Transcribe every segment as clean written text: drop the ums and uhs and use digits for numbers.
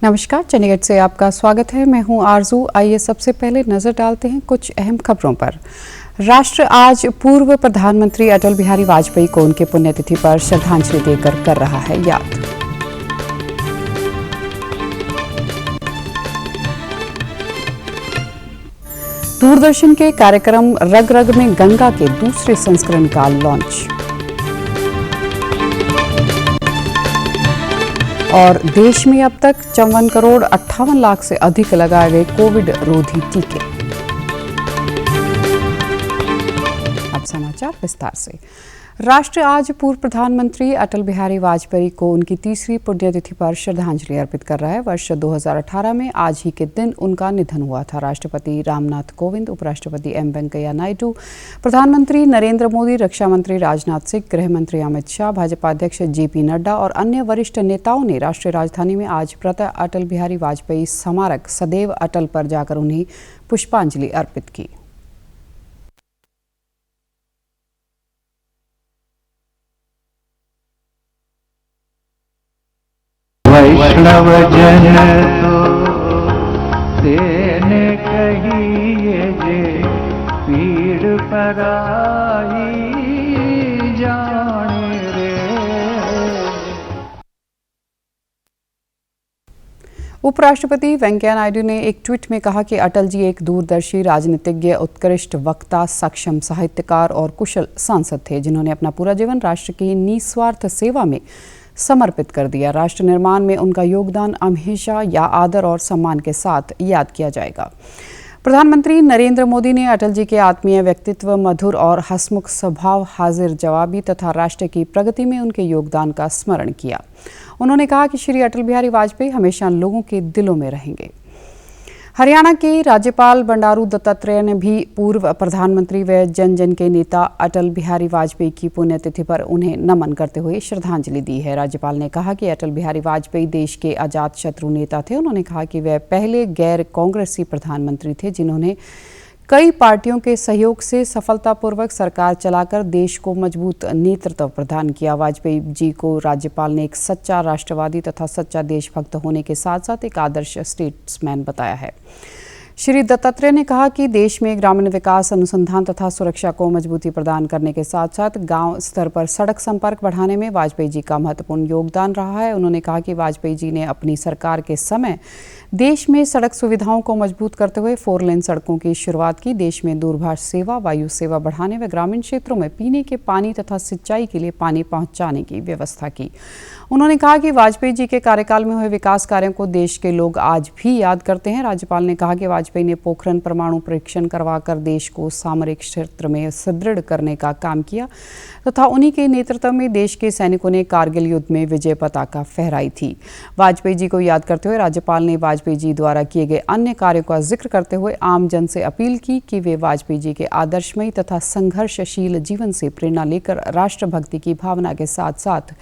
नमस्कार, चंडीगढ़ से आपका स्वागत है। मैं हूं आरजू। आइए सबसे पहले नजर डालते हैं कुछ अहम खबरों पर। राष्ट्र आज पूर्व प्रधानमंत्री अटल बिहारी वाजपेयी को उनके पुण्यतिथि पर श्रद्धांजलि देकर कर रहा है याद। दूरदर्शन के कार्यक्रम रग रग में गंगा के दूसरे संस्करण का लॉन्च। और देश में अब तक 54 करोड़ 58 लाख से अधिक लगाए गए कोविड रोधी टीके। अब समाचार विस्तार से। राष्ट्र आज पूर्व प्रधानमंत्री अटल बिहारी वाजपेयी को उनकी तीसरी पुण्यतिथि पर श्रद्धांजलि अर्पित कर रहा है। वर्ष 2018 में आज ही के दिन उनका निधन हुआ था। राष्ट्रपति रामनाथ कोविंद, उपराष्ट्रपति एम वेंकैया नायडू, प्रधानमंत्री नरेंद्र मोदी, रक्षा मंत्री राजनाथ सिंह, गृह मंत्री अमित शाह, भाजपा अध्यक्ष जेपी नड्डा और अन्य वरिष्ठ नेताओं ने राष्ट्रीय राजधानी में आज प्रातः अटल बिहारी वाजपेयी स्मारक सदैव अटल पर जाकर उन्हें पुष्पांजलि अर्पित की। वैष्णव जन तो तेने कहिए जे पीड़ पराई जाने रे। उपराष्ट्रपति वेंकैया नायडू ने एक ट्वीट में कहा कि अटल जी एक दूरदर्शी राजनीतिज्ञ, उत्कृष्ट वक्ता, सक्षम साहित्यकार और कुशल सांसद थे, जिन्होंने अपना पूरा जीवन राष्ट्र की निस्वार्थ सेवा में समर्पित कर दिया। राष्ट्र निर्माण में उनका योगदान हमेशा या आदर और सम्मान के साथ याद किया जाएगा। प्रधानमंत्री नरेंद्र मोदी ने अटल जी के आत्मीय व्यक्तित्व, मधुर और हंसमुख स्वभाव, हाजिर जवाबी तथा राष्ट्र की प्रगति में उनके योगदान का स्मरण किया। उन्होंने कहा कि श्री अटल बिहारी वाजपेयी हमेशा लोगों के दिलों में रहेंगे। हरियाणा के राज्यपाल बंडारू दत्तात्रेय ने भी पूर्व प्रधानमंत्री व जन जन के नेता अटल बिहारी वाजपेयी की पुण्यतिथि पर उन्हें नमन करते हुए श्रद्धांजलि दी है। राज्यपाल ने कहा कि अटल बिहारी वाजपेयी देश के अजात शत्रु नेता थे। उन्होंने कहा कि वह पहले गैर कांग्रेसी प्रधानमंत्री थे, जिन्होंने कई पार्टियों के सहयोग से सफलतापूर्वक सरकार चलाकर देश को मजबूत नेतृत्व प्रदान किया। वाजपेयी जी को राज्यपाल ने एक सच्चा राष्ट्रवादी तथा सच्चा देशभक्त होने के साथ साथ एक आदर्श स्टेट्समैन बताया है। श्री दत्तात्रेय ने कहा कि देश में ग्रामीण विकास, अनुसंधान तथा सुरक्षा को मजबूती प्रदान करने के साथ साथ गांव स्तर पर सड़क संपर्क बढ़ाने में वाजपेयी जी का महत्वपूर्ण योगदान रहा है। उन्होंने कहा कि वाजपेयी जी ने अपनी सरकार के समय देश में सड़क सुविधाओं को मजबूत करते हुए 4 लेन सड़कों की शुरुआत की। देश में दूरभाष सेवा, वायु सेवा बढ़ाने व ग्रामीण क्षेत्रों में पीने के पानी तथा सिंचाई के लिए पानी पहुंचाने की व्यवस्था की। उन्होंने कहा कि वाजपेयी जी के कार्यकाल में हुए विकास कार्यों को देश के लोग आज भी याद करते हैं। राज्यपाल ने कहा कि वाजपेयी ने पोखरण परमाणु परीक्षण करवाकर देश को सामरिक क्षेत्र में सुदृढ़ करने का काम किया तथा उन्हीं के नेतृत्व में देश के सैनिकों ने कारगिल युद्ध में विजय पताका फहराई थी। वाजपेयी जी को याद करते हुए राज्यपाल ने वाजपेयी जी द्वारा किए गए अन्य कार्यों का जिक्र करते हुए आम जन से अपील की कि वे वाजपेयी जी के आदर्शमयी तथा संघर्षशील जीवन से प्रेरणा लेकर राष्ट्रभक्ति की भावना के साथ साथ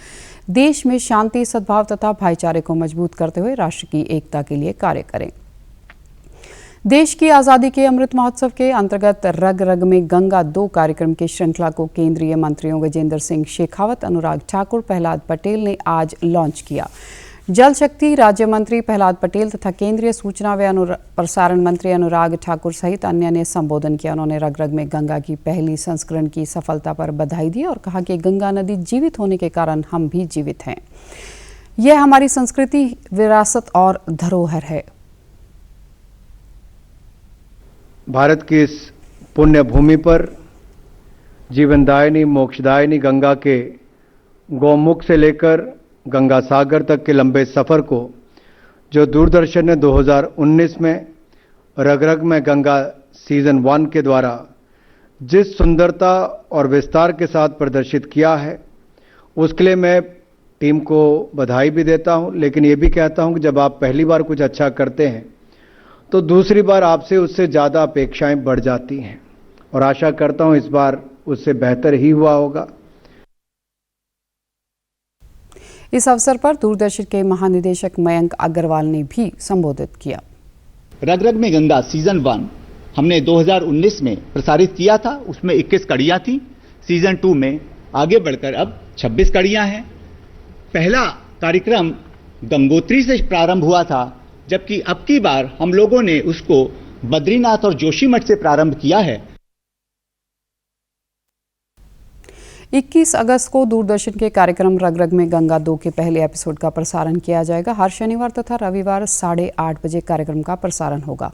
देश में शांति, सद्भाव तथा भाईचारे को मजबूत करते हुए राष्ट्र की एकता के लिए कार्य करें। देश की आज़ादी के अमृत महोत्सव के अंतर्गत रग रग में गंगा 2 कार्यक्रम की श्रृंखला को केंद्रीय मंत्रियों गजेंद्र सिंह शेखावत, अनुराग ठाकुर, प्रहलाद पटेल ने आज लॉन्च किया। जल शक्ति राज्य मंत्री प्रहलाद पटेल तथा केंद्रीय सूचना व प्रसारण मंत्री अनुराग ठाकुर सहित अन्य ने संबोधन किया। उन्होंने रग रग में गंगा की पहली संस्करण की सफलता पर बधाई दी और कहा कि गंगा नदी जीवित होने के कारण हम भी जीवित हैं। यह हमारी संस्कृति, विरासत और धरोहर है। भारत की इस पुण्य भूमि पर जीवनदायिनी, मोक्षदायिनी गंगा के गौमुख से लेकर गंगा सागर तक के लंबे सफ़र को जो दूरदर्शन ने 2019 में रग रग में गंगा सीज़न 1 के द्वारा जिस सुंदरता और विस्तार के साथ प्रदर्शित किया है, उसके लिए मैं टीम को बधाई भी देता हूं, लेकिन ये भी कहता हूं कि जब आप पहली बार कुछ अच्छा करते हैं तो दूसरी बार आपसे उससे ज़्यादा अपेक्षाएं बढ़ जाती हैं और आशा करता हूं इस बार उससे बेहतर ही हुआ होगा। इस अवसर पर दूरदर्शन के महानिदेशक मयंक अग्रवाल ने भी संबोधित किया। रग रग में गंगा सीजन 1 हमने 2019 में प्रसारित किया था, उसमें 21 कड़ियां थी। सीजन 2 में आगे बढ़कर अब 26 कड़ियां हैं। पहला कार्यक्रम गंगोत्री से प्रारंभ हुआ था, जबकि अब की बार हम लोगों ने उसको बद्रीनाथ और जोशीमठ से प्रारंभ किया है। 21 अगस्त को दूरदर्शन के कार्यक्रम रग रग में गंगा 2 के पहले एपिसोड का प्रसारण किया जाएगा। हर शनिवार तथा रविवार 8:30 बजे कार्यक्रम का प्रसारण होगा।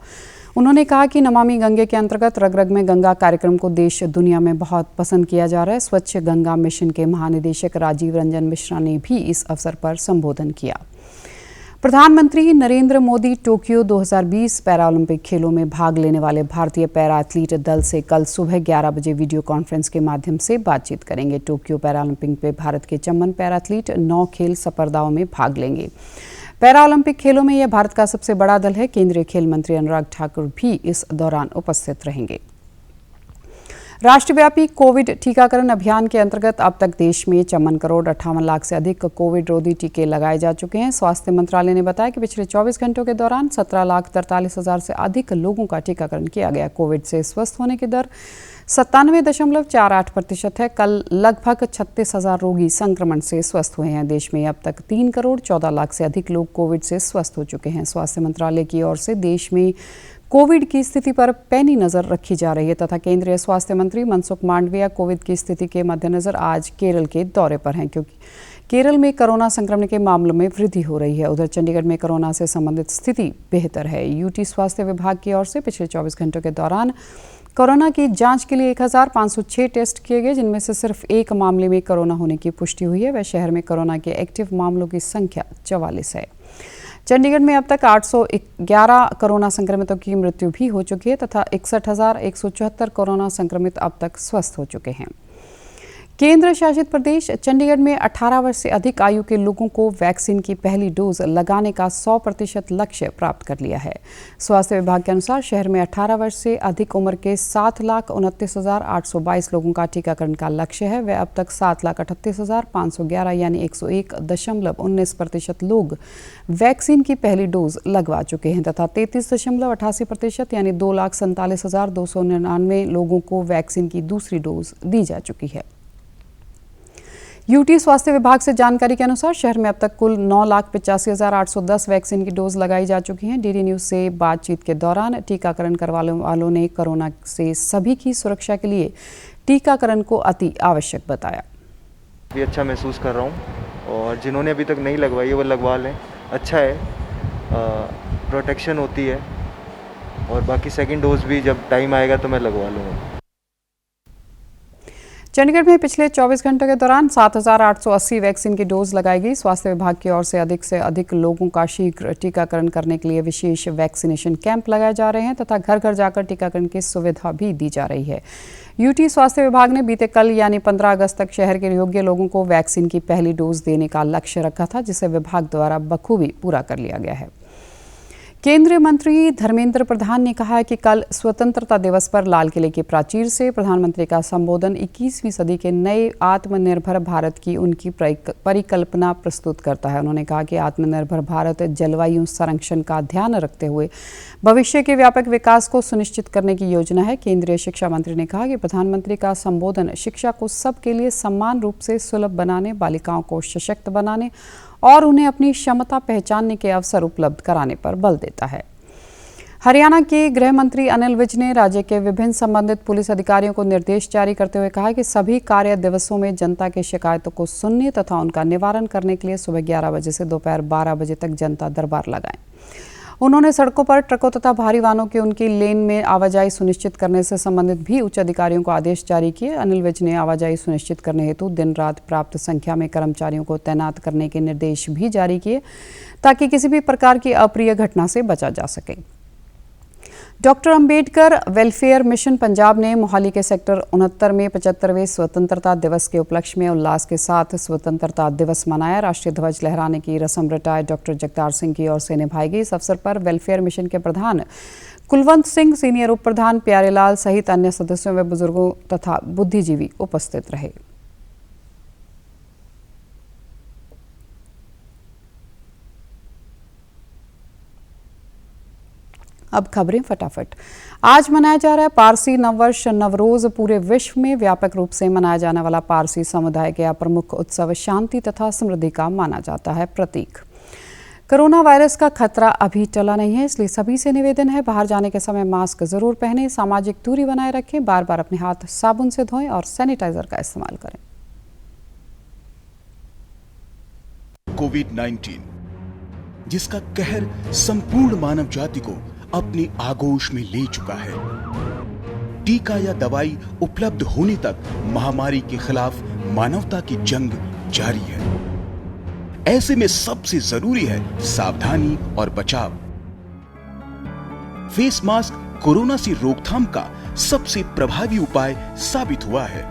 उन्होंने कहा कि नमामि गंगे के अंतर्गत रग रग में गंगा कार्यक्रम को देश दुनिया में बहुत पसंद किया जा रहा है। स्वच्छ गंगा मिशन के महानिदेशक राजीव रंजन मिश्रा ने भी इस अवसर पर संबोधन किया। प्रधानमंत्री नरेंद्र मोदी टोक्यो 2020 पैरालंपिक खेलों में भाग लेने वाले भारतीय पैरा एथलीट दल से कल सुबह 11 बजे वीडियो कॉन्फ्रेंस के माध्यम से बातचीत करेंगे। टोक्यो पैरालंपिक में भारत के चम्मन पैरा एथलीट 9 खेल स्पर्धाओं में भाग लेंगे। पैरालंपिक खेलों में यह भारत का सबसे बड़ा दल है। केंद्रीय खेल मंत्री अनुराग ठाकुर भी इस दौरान उपस्थित रहेंगे। राष्ट्रव्यापी कोविड टीकाकरण अभियान के अंतर्गत अब तक देश में 54 करोड़ 58 लाख से अधिक कोविड रोधी टीके लगाए जा चुके हैं। स्वास्थ्य मंत्रालय ने बताया कि पिछले 24 घंटों के दौरान 17,43,000 से अधिक लोगों का टीकाकरण किया गया। कोविड से स्वस्थ होने की दर 97.48% है। कल लगभग 36,000 रोगी संक्रमण से स्वस्थ हुए हैं। देश में अब तक 3 करोड़ 14 लाख से अधिक लोग कोविड से स्वस्थ हो चुके हैं। स्वास्थ्य मंत्रालय की ओर से देश में कोविड की स्थिति पर पैनी नजर रखी जा रही है तथा केंद्रीय स्वास्थ्य मंत्री मनसुख मांडविया कोविड की स्थिति के मद्देनजर आज केरल के दौरे पर हैं, क्योंकि केरल में कोरोना संक्रमण के मामलों में वृद्धि हो रही है। उधर चंडीगढ़ में कोरोना से संबंधित स्थिति बेहतर है। यूटी स्वास्थ्य विभाग की ओर से पिछले 24 घंटों के दौरान कोरोना की जांच के लिए 1,506 टेस्ट किए गए, जिनमें से सिर्फ एक मामले में कोरोना होने की पुष्टि हुई है। वह शहर में कोरोना के एक्टिव मामलों की संख्या 44 है। चंडीगढ़ में अब तक 811 कोरोना संक्रमितों की मृत्यु भी हो चुकी है तथा 61,174 कोरोना संक्रमित अब तक स्वस्थ हो चुके हैं। केंद्र शासित प्रदेश चंडीगढ़ में 18 वर्ष से अधिक आयु के लोगों को वैक्सीन की पहली डोज लगाने का 100% लक्ष्य प्राप्त कर लिया है। स्वास्थ्य विभाग के अनुसार शहर में 18 वर्ष से अधिक उम्र के 7,29,822 लोगों का टीकाकरण का लक्ष्य है। वह अब तक 7,38,511 यानी 101.19% लोग वैक्सीन की पहली डोज लगवा चुके हैं तथा 33.88% यानी 2,47,299 लोगों को वैक्सीन की दूसरी डोज दी जा चुकी है। यूटी स्वास्थ्य विभाग से जानकारी के अनुसार शहर में अब तक कुल 9,85,810 वैक्सीन की डोज लगाई जा चुकी हैं। डीडी न्यूज से बातचीत के दौरान टीकाकरण करवाने वालों ने कोरोना से सभी की सुरक्षा के लिए टीकाकरण को अति आवश्यक बताया। भी अच्छा महसूस कर रहा हूँ और जिन्होंने अभी तक नहीं लगवाई है वो लगवा लें। अच्छा है, प्रोटेक्शन होती है और बाकी सेकंड डोज भी जब टाइम आएगा तो मैं लगवा लूँगा। चंडीगढ़ में पिछले 24 घंटों के दौरान 7,880 वैक्सीन की डोज लगाई गई। स्वास्थ्य विभाग की ओर से अधिक लोगों का शीघ्र टीकाकरण करने के लिए विशेष वैक्सीनेशन कैंप लगाए जा रहे हैं तथा घर घर जाकर टीकाकरण की सुविधा भी दी जा रही है। यूटी स्वास्थ्य विभाग ने बीते कल यानी 15 अगस्त तक शहर के योग्य लोगों को वैक्सीन की पहली डोज देने का लक्ष्य रखा था, जिसे विभाग द्वारा बखूबी पूरा कर लिया गया है। केंद्रीय मंत्री धर्मेंद्र प्रधान ने कहा है कि कल स्वतंत्रता दिवस पर लाल किले की प्राचीर से प्रधानमंत्री का संबोधन 21वीं सदी के नए आत्मनिर्भर भारत की उनकी परिकल्पना प्रस्तुत करता है। उन्होंने कहा कि आत्मनिर्भर भारत जलवायु संरक्षण का ध्यान रखते हुए भविष्य के व्यापक विकास को सुनिश्चित करने की योजना है। केंद्रीय शिक्षा मंत्री ने कहा कि प्रधानमंत्री का संबोधन शिक्षा को सबके लिए समान रूप से सुलभ बनाने, बालिकाओं को सशक्त बनाने और उन्हें अपनी क्षमता पहचानने के अवसर उपलब्ध कराने पर बल देता है। हरियाणा के गृह मंत्री अनिल विज ने राज्य के विभिन्न संबंधित पुलिस अधिकारियों को निर्देश जारी करते हुए कहा कि सभी कार्य दिवसों में जनता की शिकायतों को सुनने तथा उनका निवारण करने के लिए सुबह 11 बजे से दोपहर 12 बजे तक जनता दरबार लगाएं। उन्होंने सड़कों पर ट्रकों तथा भारी वाहनों की उनकी लेन में आवाजाही सुनिश्चित करने से संबंधित भी उच्च अधिकारियों को आदेश जारी किए। अनिल विज ने आवाजाही सुनिश्चित करने हेतु दिन रात पर्याप्त संख्या में कर्मचारियों को तैनात करने के निर्देश भी जारी किए ताकि किसी भी प्रकार की अप्रिय घटना से बचा जा सके। Doctor Ambedkar welfare mission Punjab ने मोहाली के सेक्टर 69 में 75वें स्वतंत्रता दिवस के उपलक्ष्य में उल्लास के साथ स्वतंत्रता दिवस मनाया। राष्ट्रीय ध्वज लहराने की रस्म रिटायर्ड डॉक्टर जगतार सिंह की ओर से निभाई गई। इस अवसर पर वेलफेयर मिशन के प्रधान कुलवंत सिंह, सीनियर उप प्रधान प्यारेलाल सहित अन्य सदस्यों व बुजुर्गों तथा बुद्धिजीवी उपस्थित रहे। अब खबरें फटाफट। आज मनाया जा रहा है पारसी नववर्ष नवरोज। पूरे विश्व में व्यापक रूप से मनाया जाने वाला पारसी समुदाय का प्रमुख उत्सव शांति तथा समृद्धि का माना जाता है प्रतीक। कोरोना वायरस का खतरा अभी टला नहीं है, इसलिए सभी से निवेदन है बाहर जाने के समय मास्क जरूर पहनें, सामाजिक दूरी बनाए रखें, बार बार अपने हाथ साबुन से धोएं और सैनिटाइजर का इस्तेमाल करें। कोविड-19 जिसका कहर संपूर्ण मानव जाति को अपनी आगोश में ले चुका है। टीका या दवाई उपलब्ध होने तक महामारी के खिलाफ मानवता की जंग जारी है। ऐसे में सबसे जरूरी है सावधानी और बचाव। फेस मास्क कोरोना से रोकथाम का सबसे प्रभावी उपाय साबित हुआ है।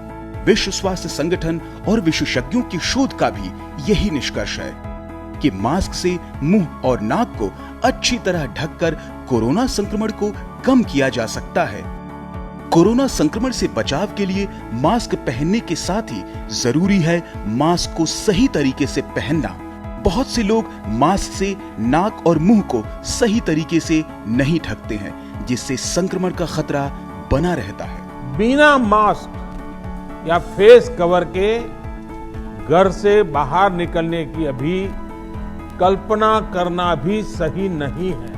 विश्व स्वास्थ्य संगठन और विशेषज्ञों की शोध का भी यही निष्कर्ष है कि मास्क से मुंह और नाक को अच्छी तरह ढककर कोरोना संक्रमण को कम किया जा सकता है। कोरोना संक्रमण से बचाव के लिए मास्क पहनने के साथ ही जरूरी है मास्क को सही तरीके से पहनना। बहुत से लोग मास्क से नाक और मुंह को सही तरीके से नहीं ढकते हैं, जिससे संक्रमण का खतरा बना रहता है। बिना मास्क या फेस कवर के घर से बाहर निकलने की अभी कल्पना करना भी सही नहीं है।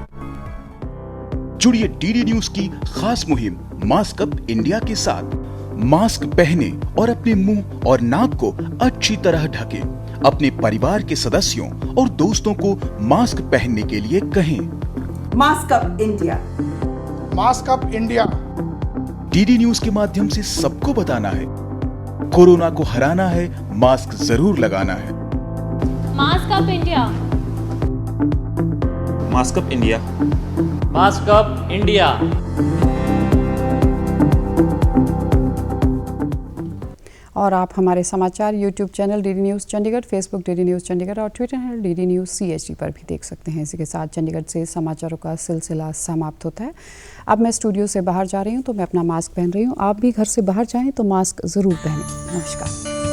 जुड़िए डीडी न्यूज की खास मुहिम मास्क अप इंडिया के साथ। मास्क पहने और अपने मुंह और नाक को अच्छी तरह ढकें। अपने परिवार के सदस्यों और दोस्तों को मास्क पहनने के लिए कहें। Mask up India, mask up India. DD news के माध्यम से सबको बताना है, कोरोना को हराना है, मास्क जरूर लगाना है। Mask up India, mask up India, mask up India. और आप हमारे समाचार YouTube channel DD news Chandigarh, Facebook DD news Chandigarh और Twitter handle DD news CHD पर भी देख सकते हैं। इसी के साथ चंडीगढ़ से समाचारों का सिलसिला समाप्त होता है। अब मैं स्टूडियो से बाहर जा रही हूँ तो मैं अपना मास्क पहन रही हूँ। आप भी घर से बाहर जाएं तो मास्क ज़रूर पहनें। नमस्कार।